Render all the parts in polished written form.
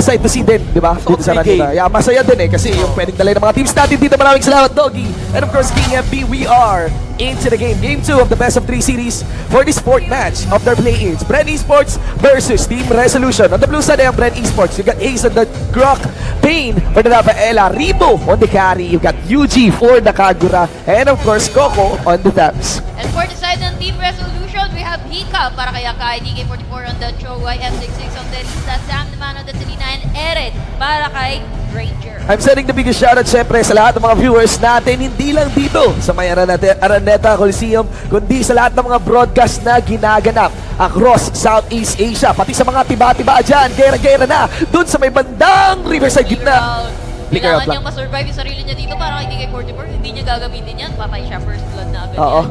sight to see din, di ba? Dito sa Okay, Ranita. Yeah, masaya din kasi yung pwedeng dalay ng mga teams natin dito. Maraming salamat, Doggy. And of course, King FB, we are into the game. Game 2 of the best of 3 series for this fourth match of their play-ins. Bren Esports versus Team Resolution. On the blue side, I have Bren Esports. You got Ace on the Grok, Pain for the Rafaela, Ribo on the carry. You got UG for the Kagura. And of course, Coco on the taps. And for the side ng Team Resolution, we have Hika para kay Akai, DK44 on the Chowai, F66 on the Lisa, Sam naman on the Selena, and Eren para kay Ranger. I'm sending the biggest shoutout syempre sa lahat ng mga viewers natin, hindi lang dito sa may Araneta Coliseum, kundi sa lahat ng mga broadcast na ginaganap across Southeast Asia, pati sa mga tiba-tiba dyan, gera-gera na, dun sa may bandang Riverside gitna. Kailangan niyang masurvive yung sarili niya dito para kay DK44, hindi niya gagamitin yan, patay siya first blood na agad. Oo.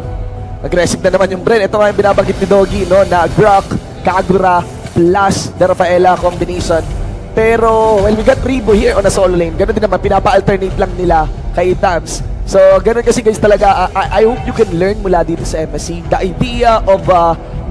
Aggressive na naman yung Bren. Ito nga yung binabanggit ni Doggy, no, na Grok, Kagura, plus the Rafaela combination. Pero, well, we got Ribo here on a solo lane. Ganun din naman, pinapa-alternate lang nila kay Tabs. So, ganun kasi guys talaga, I hope you can learn mula dito sa MSC. The idea of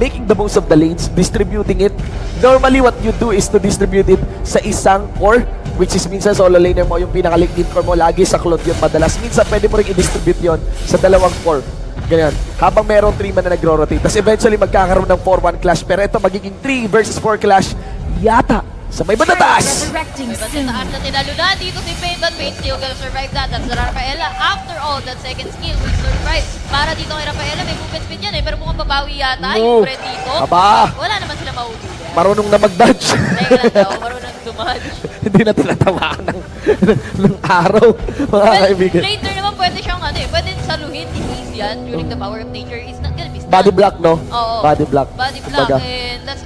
making the most of the lanes, distributing it. Normally, what you do is to distribute it sa isang core, which is minsan solo laner mo, yung pinaka-link team core mo, lagi sa cloud yun madalas. Minsan, pwede mo rin i-distribute yun sa dalawang core. Ganyan. Habang merong 3 man na nagro-rotate. Tapos eventually magkakaroon ng 4-1 clash. Pero ito magiging 3 versus 4 clash yata sa may batataas. May batataas na tinalo na dito si Pain, but Pain still gonna survive that. That's Rafaela. After all, that second skill will survive. Para dito kay Rafaela, may movement speed yan pero mukhang babawi yata yung Bren dito. Aba! Wala naman sila mahuli. Marunong na mag-dodge. Teka lang daw, marunong dumadge. Hindi na tinatamaan ng araw, mga kaibigan. Later naman pwede siyang pwede saluhin, i-ease yan during the power of nature. Is not gonna be stunned. Body block, no? Oo. Body block. Body block, and that's,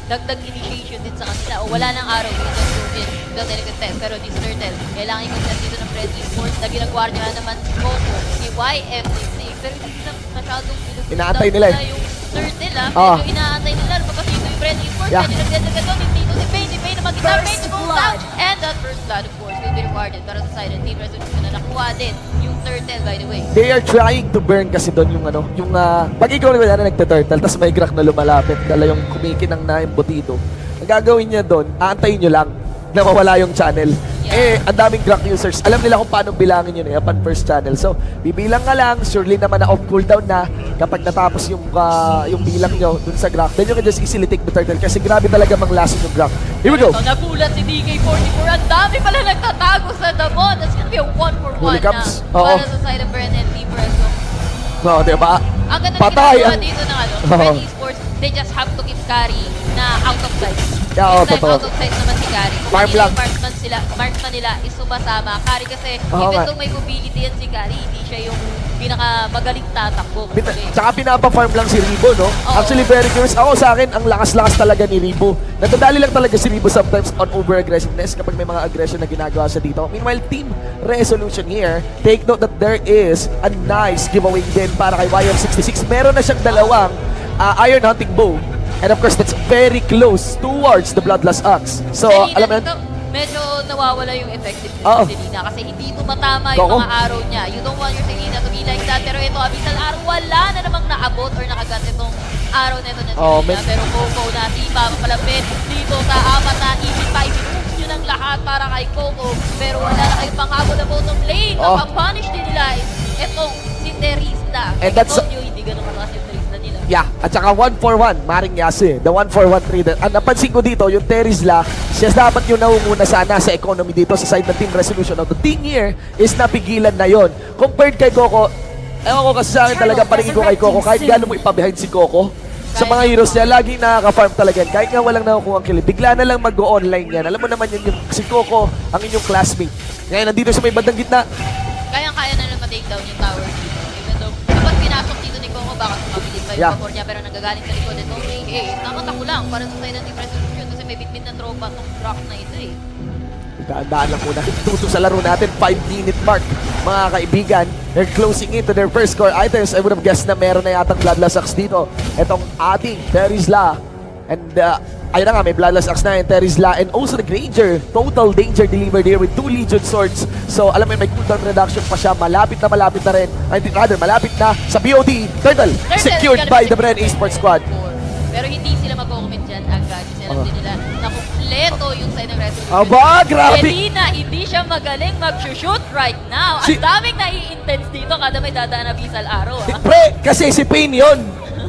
dagdag initiation din sa kanila. O wala nang araw, we just go in. Build any contest. Pero this turtle, kailangan i-contest dito ng Bren Esports na ginagwardiya naman si Coco, si YF66. Pero hindi na masyadong inaantay nila yung turtle, medyo inaantay nila. Papasito yung Bren Esports, medyo nagdadagan doon. Dito si Pain na mag-guitar, Pain to go down. And that first blood, of course, will be rewarded para sa side ng Team Resolution na nakuha din yung turtle, by the way. They are trying to burn kasi doon yung pag ikaw na nagta-turtle, tapos may Grok na lumalapit, dala yung kumikinang na embutido. Ang gagawin niya doon, aantayin nyo lang na mawala yung channel. Ang daming Grok users, alam nila kung paano bilangin yun upon first channel. So, bibilang nga lang, surely naman na off cooldown na kapag natapos yung bilang nyo dun sa Grok. Then you can just easily take the turtle kasi grabe talaga manglason yung Grok. Here we go! So, nagulat si DK44. Ang dami pala nagtatago sa damo. That's gonna be a 1-for-1 na para sa side of Bren and Team Reso. Oo, diba? Ang ganda ginagawa dito ng Bren Esports, they just have to keep carry na out of sight. Yeah, Out of sight naman si Carry. Kung Farm lang. marksman nila is sumasama. Carry kasi, even though may mobility yan si Carry, hindi siya yung pinakamagaling tatakbo. Tsaka pinapa-farm lang si Ribo, no? Actually, very curious. Ako sa akin, ang lakas-lakas talaga ni Ribo. Nadadali lang talaga si Ribo sometimes on over-aggressiveness kapag may mga aggression na ginagawa siya dito. Meanwhile, Team Resolution here, take note that there is a nice giveaway din para kay YF66. Meron na siyang dalawang Iron Hunting Bow. And of course, that's very close towards the Bloodlust Axe. So, alam mo yun? Medyo nawawala yung effectiveness ng Selena kasi hindi tumatama yung mga arrow niya. You don't want your Selena to be like that. Pero ito, abisal araw, wala na namang naabot or nakagat itong araw na ito na Selena. Pero Coco na tipa, mapalapit dito sa apat na ibig pa. I-move nyo ng lahat para kay Coco. Pero wala na kayong panghabol na bottom lane. Ang punish din nila is itong si Terista. And that's... hindi ganun kalakas yung Terista nila. Yeah, at saka 1-for-1, Maring Yase. The 1-for-1 trade. Ang napansin ko dito, yung Terizla, siya dapat yung naunguna sana sa economy dito sa side ng Team Resolution. The thing here is napigilan na yon. Compared kay Coco, ewan ko kasi sa akin talaga paringin ko kay Coco, kahit gano'n mo ipabehind si Coco, sa mga heroes niya, laging nakaka-farm talaga yan. Kahit nga walang nakukuha ang kill, bigla na lang mag-go-online yan. Alam mo naman yun, yung si Coco, ang inyong classmate. Ngayon, nandito sa may bandang gitna. Kayang-kaya na lang ma-take down yung tower dito. Even though, kapag pinasok dito ni Coco, baka sumabilis pa yung support niya, pero nanggagaling sa likod ito. Nakatak ko lang para sa side ng Team Resolution kasi may bitbit na tropa itong Grok na ito Daan lang muna. Tuto sa laro natin, 5-minute mark. Mga kaibigan, they're closing into their first core items. I would have guessed na meron na yatang Bloodlust Axe dito. Itong ating Terizla. And ayun na nga, may Bloodlust Axe na yung Terizla. And also the Granger. Total danger delivered here with 2 Legion Swords. So alam mo, may cooldown reduction pa siya. Malapit na rin. Rather, malapit na sa BOD. Turtle secured by the Bren Esports squad. Pero hindi sila mag-comment dyan agad kasi alam din nila na kumpleto yung side ng Resolution. Aba, grabe! Selena, hindi siya magaling mag-shoot right now. Ang daming nai-intense dito kada may dadaan na Visal Arrow. Pre, kasi si Payne yun.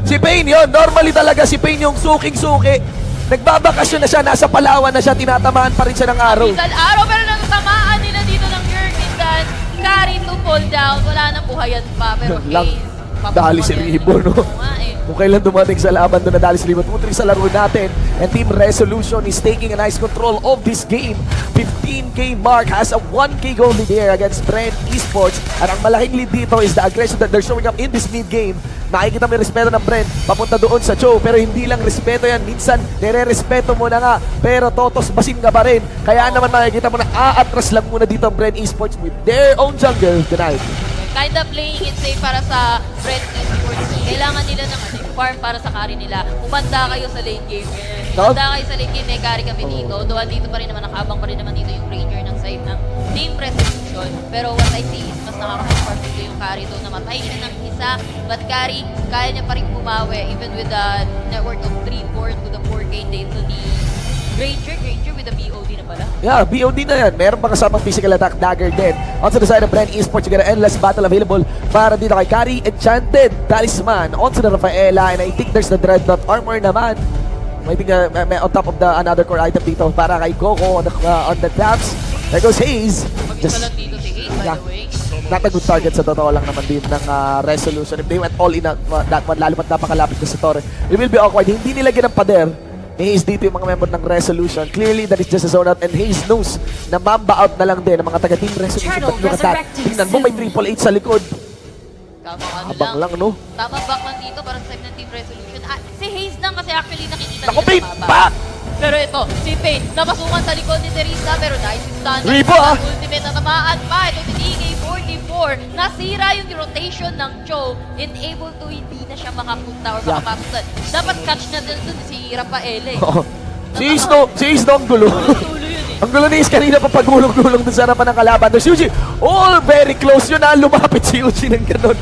Si Payne yun. Normally talaga si Payne yung suking-suki. Nagbabakasyon na siya, nasa Palawan na siya, tinatamaan pa rin siya ng araw. Visal Arrow, pero natamaan nila dito ng Jurgensen. Carry to fall down. Wala nang buhayan pa. Pero Hayes, dali si Ribo, no? Kung kailan dumating sa laban doon na dali si Ribo. Tumutuloy sa laro natin. And Team Resolution is taking a nice control of this game. 15K mark has a 1K goal lead here against Bren Esports. At ang malaking lead dito is the aggression that they're showing up in this mid-game. Nakikita mo yung respeto ng Bren papunta doon sa Cho. Pero hindi lang respeto yan. Minsan, nire-respeto mo na nga. Pero totos basin ka pa rin. Kaya naman makikita mo na aatras lang muna dito ang Bren Esports with their own jungle tonight. Kinda playing it safe para sa Bren Esports. Kailangan nila ng farm para sa carry nila. Umanda kayo sa late game. Umanda kayo sa late game, may carry kami dito. Doon dito pa rin naman, nakabang pa rin naman dito yung Ranger ng side ng Team Resolution. Pero what I see is mas nakaka-farm dito yung carry doon. Namatay siya ng isa, but carry, kaya niya pa rin bumawi. Even with the network of 3-4 to the 4K dito ni Granger with the BOD na pala. Yeah, BOD na yan. Meron pa kasamang physical attack dagger din. On to the side of Bren Esports, you got an endless battle available para dito kay Kari. Enchanted Talisman on to the Rafaela, and I think there's the Dreadnought Armor naman. I think on top of the another core item dito para kay Coco on the taps. There goes Hayes. Mag-isa lang dito si Hayes, by the way. Not a good target sa totoo lang naman din ng Resolution. If they went all in that one, lalo pat napakalapit na sa Torre, it will be awkward. Hindi nilagyan ng pader. Hayes dito yung mga member ng Resolution. Clearly, that is just a zone out, and Hayes knows na mamba out na lang din ng mga taga-team Resolution. Look at that. Tingnan mo, may 888 sa likod. Habang lang, no? Tamang back lang dito para sa side ng Team Resolution. Si Hayes lang kasi actually nakikita Naku, nila sa baba. back! Pero ito, si Payne, napasukan sa likod ni Teresa, pero nice stun. Ribo, Ultimate na tamaan pa. Ito si DK44. Nasira yung rotation ng Cho and able to hindi na siya makapunta or makapasok. Dapat catch na din si Rafael eh. Si Hayes no, ang gulo. Ang gulo ni Hayes kanina pa pagulong-gulong dun sa harapan ng kalaban. There's Yuji, all very close yun na lumapit si Yuji ng ganun.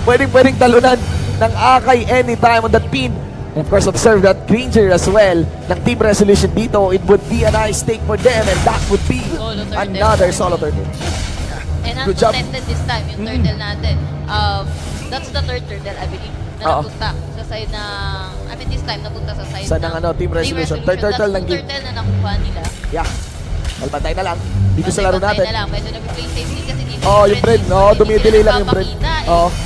Pwedeng talunan ng Akay anytime on that pin. And of course, observe that Granger as well ng Team Resolution dito. It would be a nice take for them, and that would be another solo turtle. And uncontested this time, yung turtle natin. That's the third turtle, I believe, na napunta sa side ng... I mean, this time, napunta sa side ng Team Resolution. Third turtle ng game. That's turtle na nakuha nila. Yeah. Malbantay na lang. Dito sa laro natin. Na lang. Medyo nag-play safely kasi dito yung Bren. Dumidelay lang yung Bren.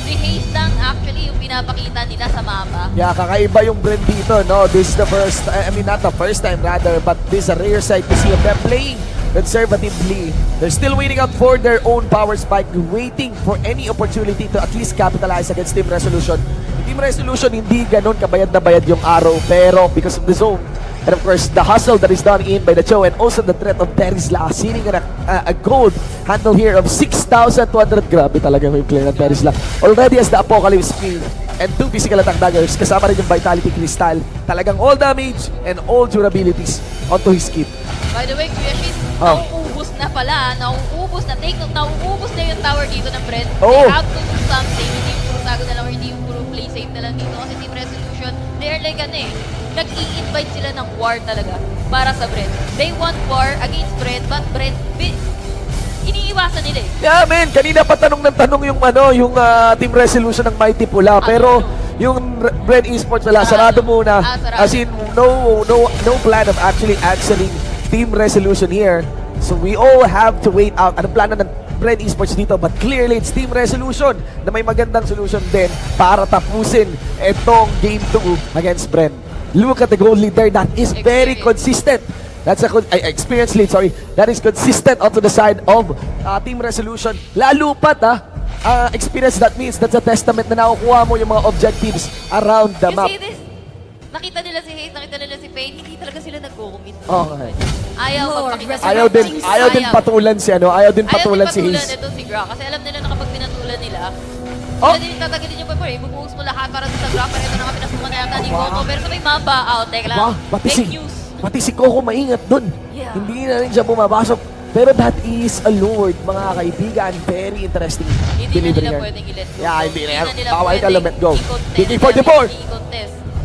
Si Hayes lang actually yung pinapakita nila sa mapa. Yeah, kakaiba yung Bren dito, no? This is the first, I mean, not the first time rather, but this is a rare sight to see of them playing conservatively. They're still waiting out for their own power spike, waiting for any opportunity to at least capitalize against Team Resolution. Team Resolution, hindi ganun kabayad na bayad yung araw, pero because of the zone, and of course, the hustle that is done in by the Cho, and also the threat of Terisla, sitting at a gold handle here of 6,200. Grabe talaga yung player ng Terisla. Already has the Apocalypse Spear and 2 physical attack daggers. Kasama rin yung Vitality Crystal. Talagang all damage and all durabilities onto his kit. By the way, Kuya Shin, nauubos na pala. Nauubos na. Take note, nauubos na yung tower dito ng Bren. They have to do something. Hindi yung puro sago na lang or hindi yung puro play safe na lang dito. Kasi Team Resolution, they're like nag-i-invite sila ng war talaga para sa Bren. They want war against Bren, but Bren, iniiwasan nila eh. Yeah, man. Kanina pa tanong ng tanong yung Team Resolution ng Mighty Pula. Pero yung Bren Esports wala, sarado muna. As in, no plan of actually answering Team Resolution here. So we all have to wait out. Anong plano ng Bren Esports dito? But clearly, it's Team Resolution na may magandang solution din para tapusin itong Game 2 against Bren. Look at the goal lead there. That is very consistent. That's a experience lead, sorry. That is consistent onto the side of Team Resolution. Lalo pat experience, that means that's a testament na nakukuha mo yung mga objectives around the map. Nakita nila si Hayes, nakita nila si Payne, hindi talaga sila nag-commit. Okay. Ayaw din patulan si Hayes. Ito si Gra, kasi alam nila na kapag pinatulan nila, sila din tatagilin yung paper, ibubuhos mo lahat para sa Gra, pero ito na nga pinasukan na yata ni Coco, pero sabay maba out, teka lang, fake news. Pati si Coco maingat dun. Yeah. Hindi na rin siya bumabasok. Pero that is a lord, mga kaibigan. Very interesting. Hindi na nila pwedeng i-let go. Yeah, hindi na nila bawal ka let go. DK44!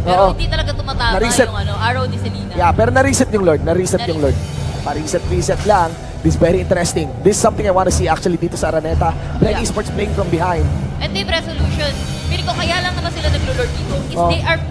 Pero hindi talaga tumatama yung arrow ni Selena. Yeah, pero na-reset yung lord. Pa-reset lang. This is very interesting. This is something I want to see actually dito sa Araneta. Bren Esports playing from behind. And Team Resolution, feeling ko kaya lang naman sila naglo-lord dito is they are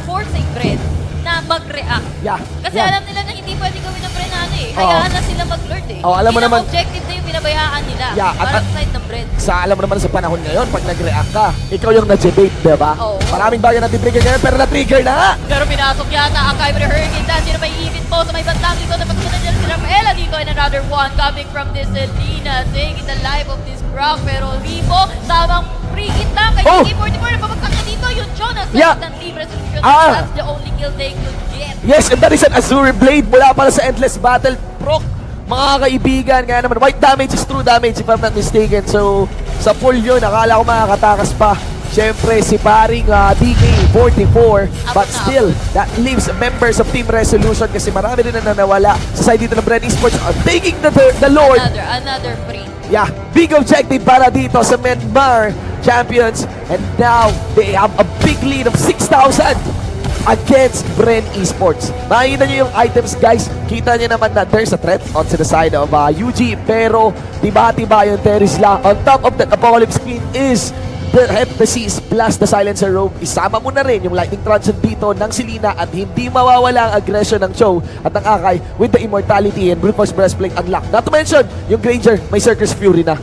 forcing Bren na mag-react. Yeah. Kasi alam nila na hindi pwede gawin ng Bren na Hayaan na sila mag-lord alam mo naman, objective na yung pinabayaan nila para sa side ng Bren. Alam mo naman sa panahon ngayon, pag nag-react ka, ikaw yung na-debate, diba? Maraming bagay na trigger ngayon, pero na-trigger na nga! Pero pinasok yata ang Kyber Hurricane dahil sino may ipit po sa may bandang dito. Napatunan niya si Rafaela dito and another one coming from this Selena, taking the life of this Brock. Pero Rivo, tamang free hit na kay K44 na pabagsak na dito yung Jonas ng Team Resolution. That's the only kill they could get. Yes, and that is an Azure Blade mula pala sa Endless Battle. Proc, mga kaibigan, kaya naman white damage is true damage if I'm not mistaken. So, sa full yun, nakala ko makakatakas pa. Siyempre, si paring DK44, but still, that leaves members of Team Resolution kasi marami rin na nanawala sa side dito ng Bren Esports taking the Lord. Another free. Yeah, big objective para dito sa Myanmar champions, and now they have a big lead of 6,000 against Bren Esports. Makikita nyo yung items, guys. Kita nyo naman na there's a threat onto the side of UG, pero tiba-tiba yung Terisla. On top of that, Apocalypse Queen is the Heptasis plus the Silencer Robe. Isama mo na rin yung Lightning Truncheon dito ng Selena at hindi mawawala ang aggression ng Cho at ng Akai with the Immortality and Brute Force Breastplate unlock. Not to mention, yung Granger, may Circus Fury na.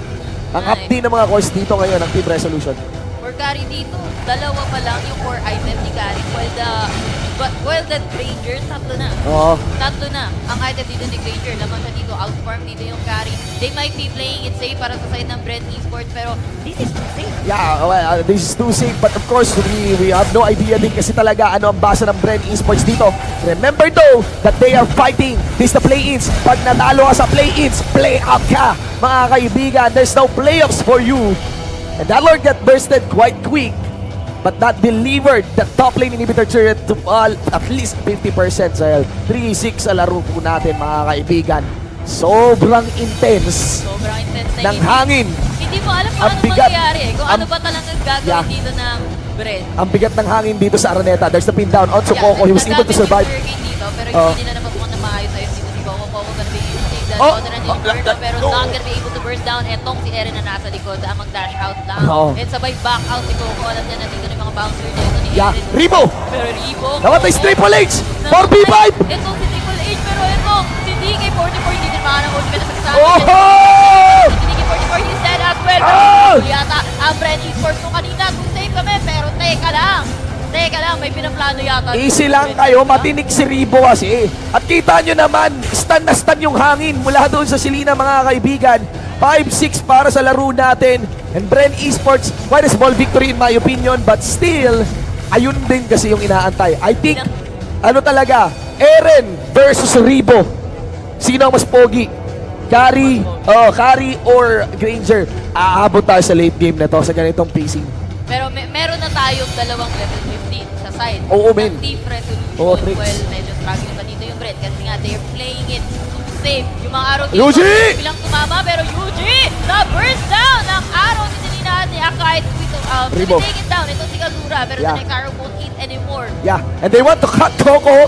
Ang hapdi ng mga cores dito ngayon ng Team Resolution. For Carry dito, dalawa pa lang yung core item ni Carry while the Granger, tatlo na. Tatlo na ang item dito ni Granger. Lamang siya dito, outfarm dito yung Carry. They might be playing it safe para sa side ng Bren Esports, pero this is too safe. Yeah, well, this is too safe, but of course, we have no idea din kasi talaga ano ang basa ng Bren Esports dito. Remember though, that they are fighting. This the play-ins. Pag natalo ka sa play-ins, play out ka, mga kaibigan. There's no playoffs for you. And that Lord got bursted quite quick, but that delivered the top lane inhibitor turret to fall at least 50%. So, 3-6 sa laro po natin, mga kaibigan. Sobrang intense ng hangin. Hindi mo alam kung ano mangyayari kung ano ba talagang gagawin dito ng Bren. Ang bigat ng hangin dito sa Araneta. There's the pin down on Coco. He was able to survive. Dito, pero hindi nila napasukan na maayos ayos dito si Coco. Coco gonna be able to take that pero not gonna be able to burst down. Etong si Eren na nasa likod ang mag-dash out lang. And sabay back out si Coco. Alam niya na dito yung mga bouncer niya. Ribo! Pero Ribo. Namatay si Triple H! 4v5! Etong si Triple H, pero etong si DK44 hindi din makanang ultimate na kasama. Si DK44 is dead as well. Yata ang Bren Esports nung kanina. Kung safe kami, pero teka lang, may pinaplano yata. Easy lang kayo, matinig si Ribo kasi. At kita nyo naman, stun na stun yung hangin mula doon sa Selena, mga kaibigan. 5-6 para sa laro natin. And Bren Esports, quite a small victory in my opinion, but still, ayun din kasi yung inaantay. I think, ano talaga, Eren versus Ribo. Sino ang mas pogi? Carry or Granger? Aabot tayo sa late game na to sa ganitong pacing. Pero meron na tayong dalawang level 15 sa side ng Team Resolution. Well, medyo struggling pa dito yung Bren kasi nga they're playing it too safe. Yung mga arrow dito, bilang tumama, pero Yuji, na-burst down ang arrow ni Selena at ni Akai to be taken down. Ito si Kazura, pero the next arrow won't hit anymore. Yeah, and they want to cut Coco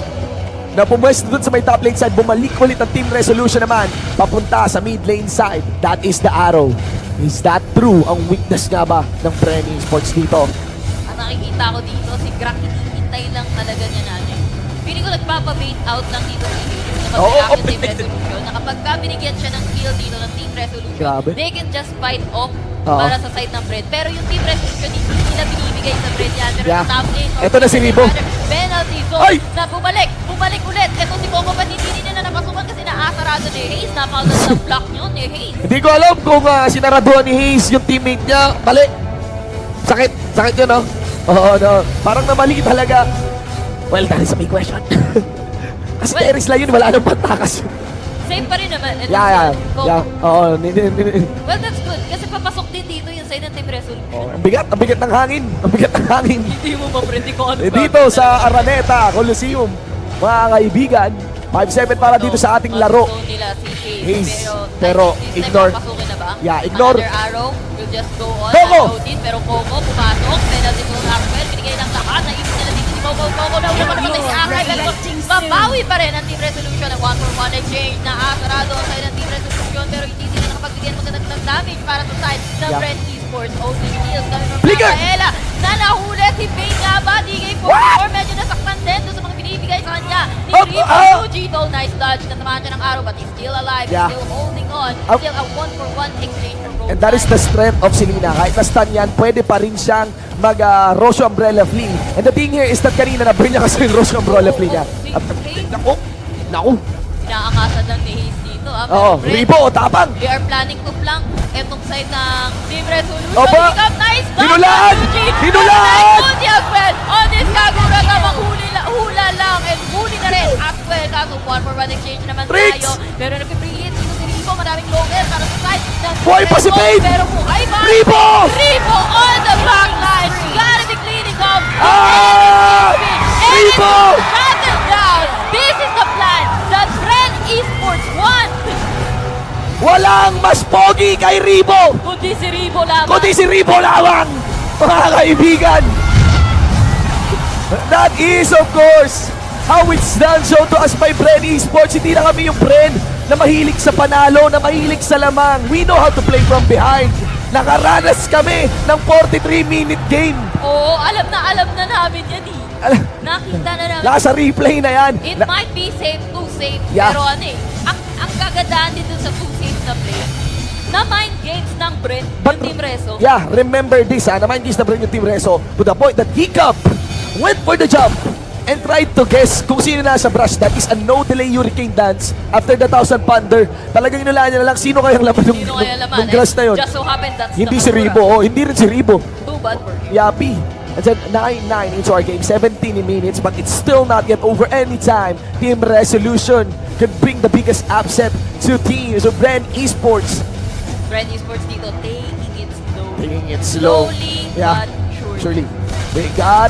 na pumwesto dun sa may top lane side. Bumalik ulit ang Team Resolution naman papunta sa mid lane side. That is the arrow. Is that true? Ang weakness nga ba ng Bren Esports dito? Ang nakikita ko dito, si Grak hinihintay lang talaga niya natin. Feeling ko nagpapabait out lang dito si Team Resolution na kapag binigyan siya ng kill dito ng Team Resolution, they can just fight off para sa side ng Bren. Pero yung Team Resolution, hindi nila binibigay sa Bren yan. Pero sa top lane, ito na si Ribo. Penalty zone na bumalik ulit. Ito si Coco, ba't hindi nila napasukan kasi naasarado ni Hayes. Napagod ng block nyo ni Hayes. Hindi ko alam kung sinaraduhan ni Hayes yung teammate niya. Mali. Sakit yun, no? Oo, no. Parang namali talaga. Well, that is a big question. Kasi Terisla yun, wala nang patakas. Safe pa rin naman. Oo. Well, that's good. Kasi papasok din dito yung side ng Team Resolution. Ang bigat ng hangin. Hindi mo ma-predict kung ano dito sa Araneta Coliseum, mga kaibigan, 5-7 para dito sa ating laro. Nila si Hayes, pero ignore. Ignore. Another arrow will just go on. Coco! Pero Coco pumasok. Penalty zone as well. Binigay ng lakas. Naibig nila dito si Coco. Coco na una pa naman si Akay. Pero mabawi pa rin ang Team Resolution. Ang 1-for-1 exchange na asarado ang side ng Team Resolution. Pero hindi sila nakapagbigyan ng damage para sa side ng Bren Esports. Only kills kami from Rafaela na nahuli si Bane nga ba? DK44 medyo nasaktan din doon sa mga binibigay sa kanya. Ni Rivo Gito, nice dodge. Natamaan siya ng arrow but he's still alive. Still holding on. Still a 1-for-1 exchange from both. And that is the strength of Selena. Kahit na-stun yan, pwede pa rin siyang mag-Rosho Umbrella Flea. And the thing here is that kanina na-burn niya kasi yung Rosho Umbrella Flea niya. Naku! Inaangasan lang ni Hayes dito. Ribo, tapang! They are planning to flank etong side ng Team Resolution. Nice dodge! Hinulaan! Hinulaan! Nice as well! On this Kagura namang hula lang and huli na rin as well. Kaso 1-for-1 exchange naman tayo. Pero nag-preheat dito si Ribo. Maraming longer para sa side ng Buhay pa si Bane! Pero buhay pa! Ribo! Ribo on the back line! Gotta be cleaning up! Ribo! Shuttle down! This is the plan that Bren Esports want! Walang mas pogi kay Ribo! Kundi si Ribo lamang! Kundi si Ribo lamang! Mga kaibigan! That is, of course, how it's done. Show to us by Bren Esports. Hindi na kami yung Bren na mahilig sa panalo, na mahilig sa lamang. We know how to play from behind. Nakaranas kami ng 43-minute game. Oo, alam na namin yan eh. Nakita na namin. Nasa replay na yan. It might be safe to safe. Yeah. Pero ano eh, ang kagandaan dito sa too safe na play, na mind games ng Bren, yung Team Reso. Yeah, remember this na mind games na Bren yung Team Reso to the point that Hiccup went for the jump and tried to guess kung sino nasa brush. That is a no delay hurricane dance after the 1,000 Thunder. Talagang inulaan niya na lang sino kayang laman ng grass na yun. Just so happened that's hindi the si Ribo, hindi rin si Ribo. Too bad for you. Yapi. And then 9-9 into our game, 17 minutes, but it's still not yet over any time. Team Resolution could bring the biggest upset to teams of Bren Esports. Bren Esports dito taking it slow. Taking it slow. Slowly Yeah, but surely. They got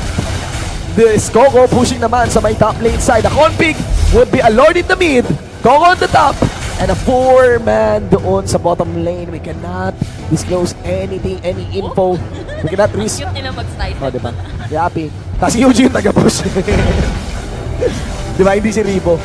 this Coco pushing naman sa may top lane side. The config would be a Lord in the mid, Coco on the top, and a 4-man doon sa bottom lane. We cannot disclose anything, any info. We cannot risk. Cute nila mag-style. Diba? Yapi. Tapos si Eugene taga-push. Diba? Hindi si Ribo.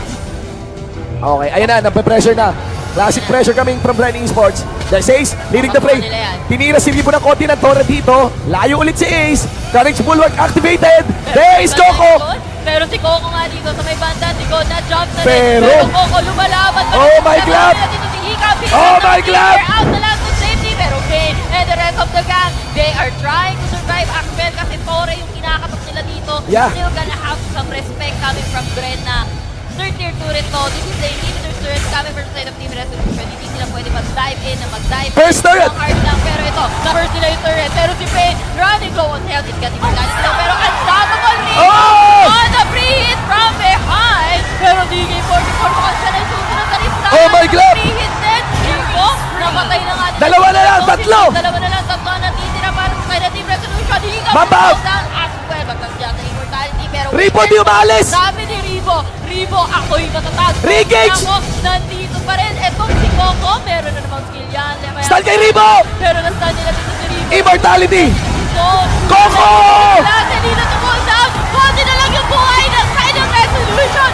Okay, ayun na, nape-pressure na. Classic pressure coming from Bren Esports. There's Ace, leading the fray. Tinira si Ribo ng konti ng Torre dito. Layo ulit si Ace. Courage Bulwark activated. There is Coco. Pero si Coco nga dito sa may banda, si Coco na jump na Pero Coco lumalaban. Oh my God! Oh my God! Out na lang to safety, pero Bane and the rest of the gang, they are trying to survive Akbel kasi Torre yung kinakatok nila dito. Yeah. Still gonna have some respect coming from Bren na third tier turret to. This is the inhibitor turret coming from the side of Team Resolution. Hindi sila pwede mag-dive in na mag-dive First turret! Ang hard lang, pero ito, na-first nila yung turret. Pero si Bane, running low on health, it's getting magalit sila. Pero unstoppable Rico on the free hit from behind. Pero DK44 mukhang siya na yung susunod na rin sa Oh my God! free hit din. Rico, napatay na nga. Dalawa na lang, tatlo! Dalawa na lang, tatlo na natitira para sa side of Team Resolution. Higa, Mabab! as well. Magkasya sa immortality, pero Ribo, di umalis! sabi ni Ribo, ako'y natatag. Regage! Ako, nandito pa rin. Etong si Coco, meron na namang skill yan. Stun kay Ribo! Pero na-stun nila dito si Ribo. Immortality! So, Coco! Klase dito to cool down. Konti na lang yung buhay ng side of Resolution.